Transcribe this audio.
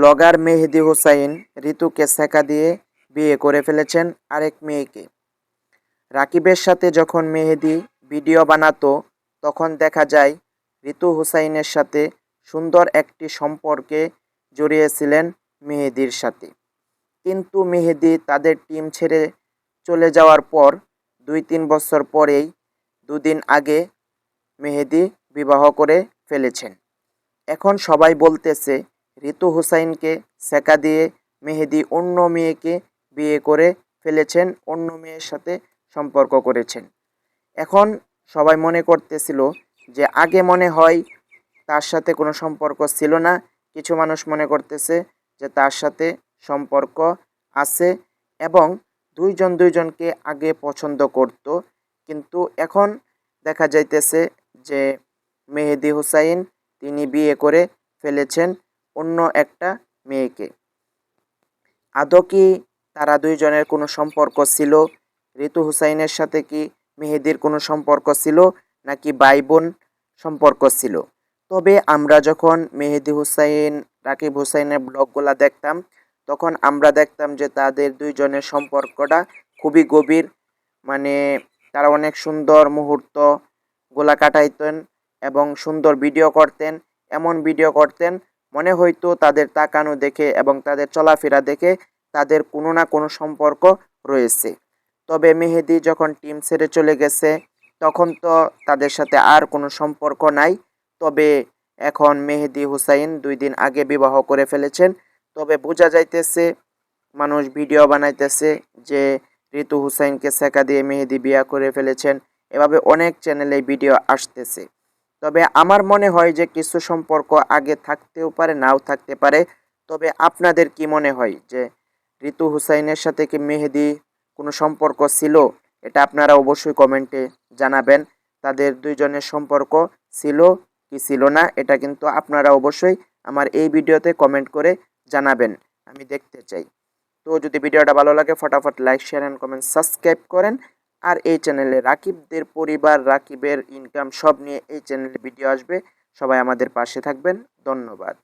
Blogger মেহেদী হুসাইন ঋতুকে ছ্যাঁকা দিয়ে বিয়ে করে ফেলেছেন আরেক মেয়েকে। রাকিবের সাথে যখন মেহেদী ভিডিও বানাতো তখন দেখা যায় ঋতু হুসাইনের সাথে সুন্দর একটি সম্পর্কে জড়িয়েছিলেন মেহেদীর সাথে। কিন্তু মেহেদী তাদের টিম ছেড়ে চলে যাওয়ার পর ২-৩ বছর পরেই দুদিন আগে মেহেদী বিবাহ করে ফেলেছেন। এখন সবাই বলতেছে ঋতু হুসাইনকে ছ্যাঁকা দিয়ে মেহেদী অন্য মেয়েকে বিয়ে করে ফেলেছেন, অন্য মেয়ের সাথে সম্পর্ক করেছেন। এখন সবাই মনে করতেছিল যে আগে মনে হয় তার সাথে কোনো সম্পর্ক ছিল না, কিছু মানুষ মনে করতেছে যে তার সাথে সম্পর্ক আছে এবং দুইজনকে আগে পছন্দ করত। কিন্তু এখন দেখা যাইতেছে যে মেহেদী হুসাইন তিনি বিয়ে করে ফেলেছেন অন্য একটা মেয়েকে। আদৌ কি তারা দুইজনের কোনো সম্পর্ক ছিল? ঋতু হুসাইনের সাথে কি মেহেদীর কোনো সম্পর্ক ছিল, নাকি ভাই বোন সম্পর্ক ছিল? তবে আমরা যখন মেহেদী হুসাইন রাকিব হুসাইনের ব্লগগুলা দেখতাম তখন আমরা দেখতাম যে তাদের দুইজনের সম্পর্কটা খুবই গভীর। মানে তারা অনেক সুন্দর মুহূর্তগুলা কাটাইতেন এবং সুন্দর ভিডিও করতেন। এমন ভিডিও করতেন মনে হইতো তাদের তাকানো দেখে এবং তাদের চলাফেরা দেখে তাদের কোনো না কোনো সম্পর্ক রয়েছে। তবে মেহেদী যখন টিম ছেড়ে চলে গেছে তখন তো তাদের সাথে আর কোনো সম্পর্ক নাই। তবে এখন মেহেদী হুসাইন ২ দিন আগে বিবাহ করে ফেলেছেন। তবে বোঝা যাইতেছে মানুষ ভিডিও বানাইতেছে যে ঋতু হুসাইনকে ছ্যাঁকা দিয়ে মেহেদী বিয়া করে ফেলেছেন। এভাবে অনেক চ্যানেলে ভিডিও আসতেছে। তবে আমার মনে হয় যে কিছু সম্পর্ক আগে থাকতেও পারে, নাও থাকতে পারে। তবে আপনাদের কি মনে হয় যে ঋতু হুসাইনের সাথে কি মেহেদী কোনো সম্পর্ক ছিল? এটা আপনারা অবশ্যই কমেন্টে জানাবেন। তাদের দুইজনের সম্পর্ক ছিল কি ছিল না, এটা কিন্তু আপনারা অবশ্যই আমার এই ভিডিওতে কমেন্ট করে জানাবেন, আমি দেখতে চাই। তো যদি ভিডিওটা ভালো লাগে ফটাফট like, share and comment subscribe করেন। আর এই চ্যানেলে রাকিবদের পরিবার, রাকিবের ইনকাম সব নিয়ে এই চ্যানেলে ভিডিও আসবে। সবাই আমাদের পাশে থাকবেন। ধন্যবাদ।